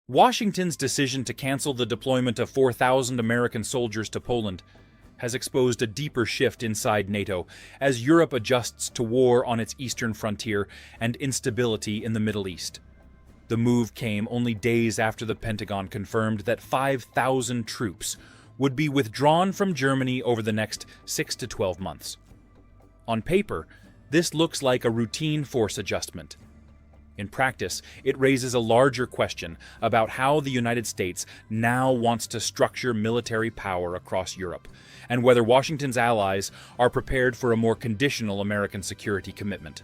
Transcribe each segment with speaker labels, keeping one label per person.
Speaker 1: Washington's decision to cancel the deployment of 4,000 American soldiers to Poland has exposed a deeper shift inside NATO as Europe adjusts to war on its eastern frontier and instability in the Middle East. The move came only days after the Pentagon confirmed that 5,000 troops would be withdrawn from Germany over the next 6 to 12 months. On paper, this looks like a routine force adjustment. In practice, it raises a larger question about how the United States now wants to structure military power across Europe, and whether Washington's allies are prepared for a more conditional American security commitment.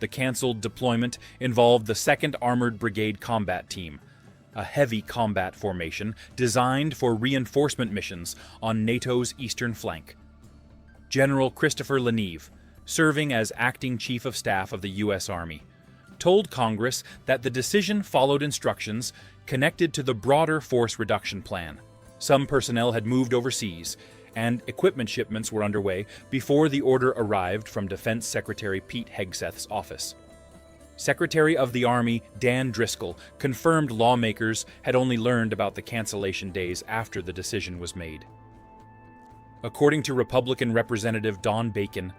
Speaker 1: The canceled deployment involved the 2nd Armored Brigade Combat Team, a heavy combat formation designed for reinforcement missions on NATO's eastern flank. General Christopher Leneve, serving as acting Chief of Staff of the U.S. Army, told Congress that the decision followed instructions connected to the broader force reduction plan. Some personnel had moved overseas, and equipment shipments were underway before the order arrived from Defense Secretary Pete Hegseth's office. Secretary of the Army Dan Driscoll confirmed lawmakers had only learned about the cancellation days after the decision was made. According to Republican Representative Don Bacon,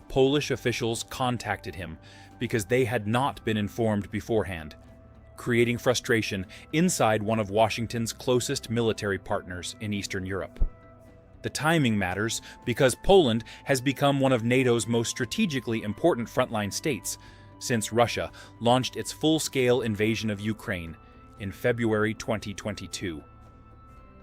Speaker 1: Polish officials contacted him because they had not been informed beforehand, creating frustration inside one of Washington's closest military partners in Eastern Europe. The timing matters because Poland has become one of NATO's most strategically important frontline states since Russia launched its full-scale invasion of Ukraine in February 2022.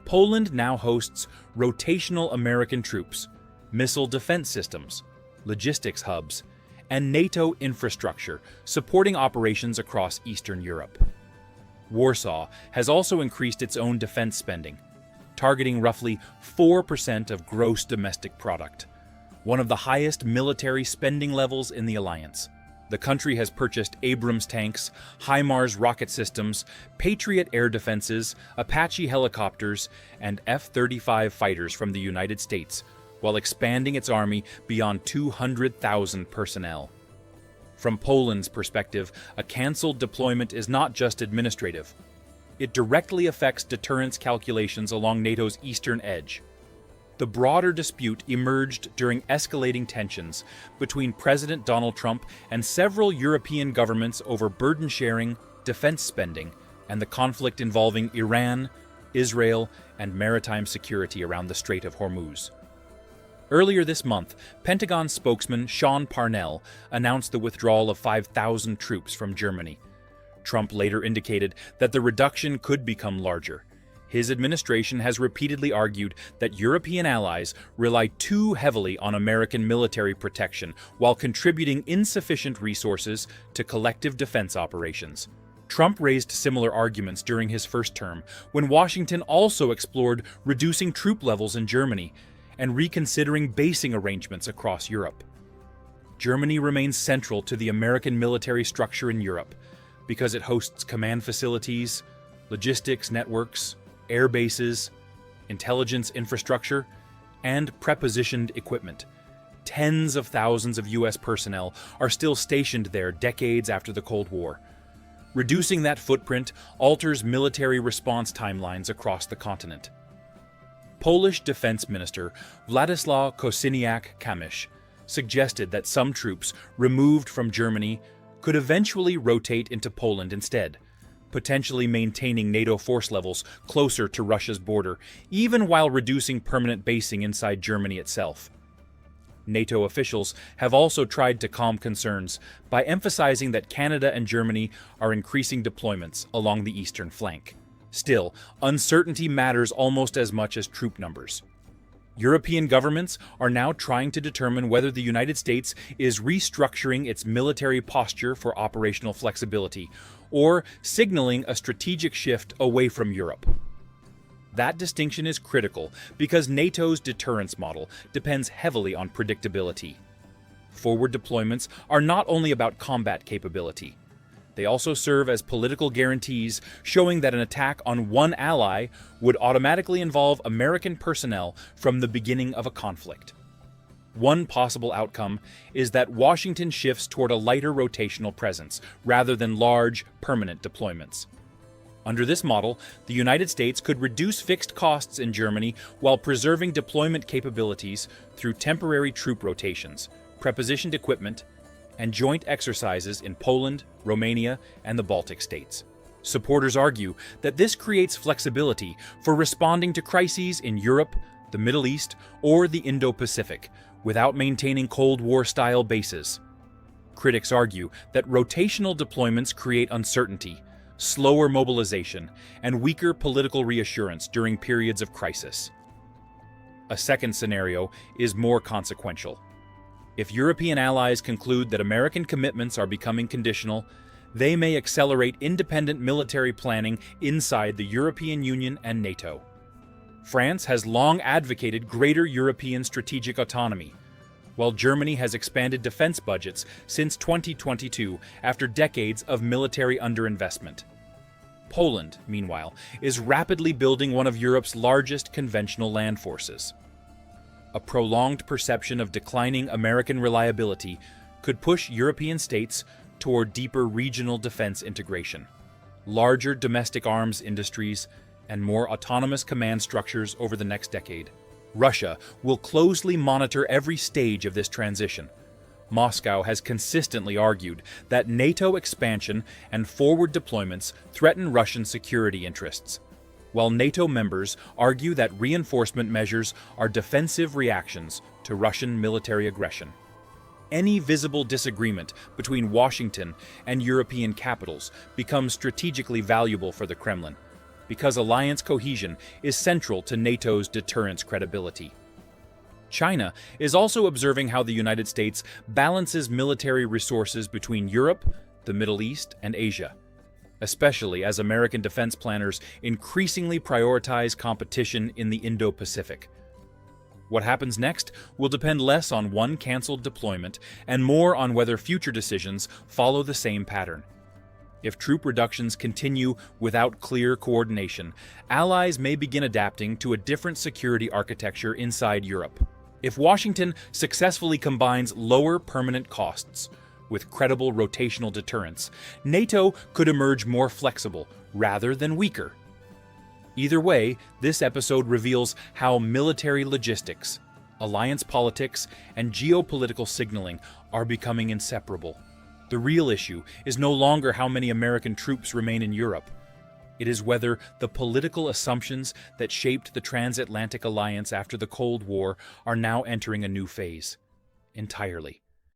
Speaker 1: Poland now hosts rotational American troops, missile defense systems, logistics hubs, and NATO infrastructure supporting operations across Eastern Europe. Warsaw has also increased its own defense spending, targeting roughly 4% of gross domestic product, one of the highest military spending levels in the alliance. The country has purchased Abrams tanks, HIMARS rocket systems, Patriot air defenses, Apache helicopters, and F-35 fighters from the United States, while expanding its army beyond 200,000 personnel. From Poland's perspective, a canceled deployment is not just administrative. It directly affects deterrence calculations along NATO's eastern edge. The broader dispute emerged during escalating tensions between President Donald Trump and several European governments over burden sharing, defense spending, and the conflict involving Iran, Israel, and maritime security around the Strait of Hormuz. Earlier this month, Pentagon spokesman Sean Parnell announced the withdrawal of 5,000 troops from Germany. Trump later indicated that the reduction could become larger. His administration has repeatedly argued that European allies rely too heavily on American military protection while contributing insufficient resources to collective defense operations. Trump raised similar arguments during his first term, when Washington also explored reducing troop levels in Germany and reconsidering basing arrangements across Europe. Germany remains central to the American military structure in Europe because it hosts command facilities, logistics networks, air bases, intelligence infrastructure, and prepositioned equipment. Tens of thousands of U.S. personnel are still stationed there decades after the Cold War. Reducing that footprint alters military response timelines across the continent. Polish Defense Minister Władysław Kosyniak-Kamysz suggested that some troops removed from Germany could eventually rotate into Poland instead, potentially maintaining NATO force levels closer to Russia's border, even while reducing permanent basing inside Germany itself. NATO officials have also tried to calm concerns by emphasizing that Canada and Germany are increasing deployments along the eastern flank. Still, uncertainty matters almost as much as troop numbers. European governments are now trying to determine whether the United States is restructuring its military posture for operational flexibility, or signaling a strategic shift away from Europe. That distinction is critical because NATO's deterrence model depends heavily on predictability. Forward deployments are not only about combat capability. They also serve as political guarantees, showing that an attack on one ally would automatically involve American personnel from the beginning of a conflict. One possible outcome is that Washington shifts toward a lighter rotational presence, rather than large, permanent deployments. Under this model, the United States could reduce fixed costs in Germany while preserving deployment capabilities through temporary troop rotations, prepositioned equipment, and joint exercises in Poland, Romania, and the Baltic states. Supporters argue that this creates flexibility for responding to crises in Europe, the Middle East, or the Indo-Pacific, without maintaining Cold War-style bases. Critics argue that rotational deployments create uncertainty, slower mobilization, and weaker political reassurance during periods of crisis. A second scenario is more consequential. If European allies conclude that American commitments are becoming conditional, they may accelerate independent military planning inside the European Union and NATO. France has long advocated greater European strategic autonomy, while Germany has expanded defense budgets since 2022 after decades of military underinvestment. Poland, meanwhile, is rapidly building one of Europe's largest conventional land forces. A prolonged perception of declining American reliability could push European states toward deeper regional defense integration, larger domestic arms industries, and more autonomous command structures over the next decade. Russia will closely monitor every stage of this transition. Moscow has consistently argued that NATO expansion and forward deployments threaten Russian security interests, while NATO members argue that reinforcement measures are defensive reactions to Russian military aggression. Any visible disagreement between Washington and European capitals becomes strategically valuable for the Kremlin, because alliance cohesion is central to NATO's deterrence credibility. China is also observing how the United States balances military resources between Europe, the Middle East, and Asia, especially as American defense planners increasingly prioritize competition in the Indo-Pacific. What happens next will depend less on one canceled deployment and more on whether future decisions follow the same pattern. If troop reductions continue without clear coordination, allies may begin adapting to a different security architecture inside Europe. If Washington successfully combines lower permanent costs with credible rotational deterrence, NATO could emerge more flexible rather than weaker. Either way, this episode reveals how military logistics, alliance politics, and geopolitical signaling are becoming inseparable. The real issue is no longer how many American troops remain in Europe. It is whether the political assumptions that shaped the transatlantic alliance after the Cold War are now entering a new phase entirely.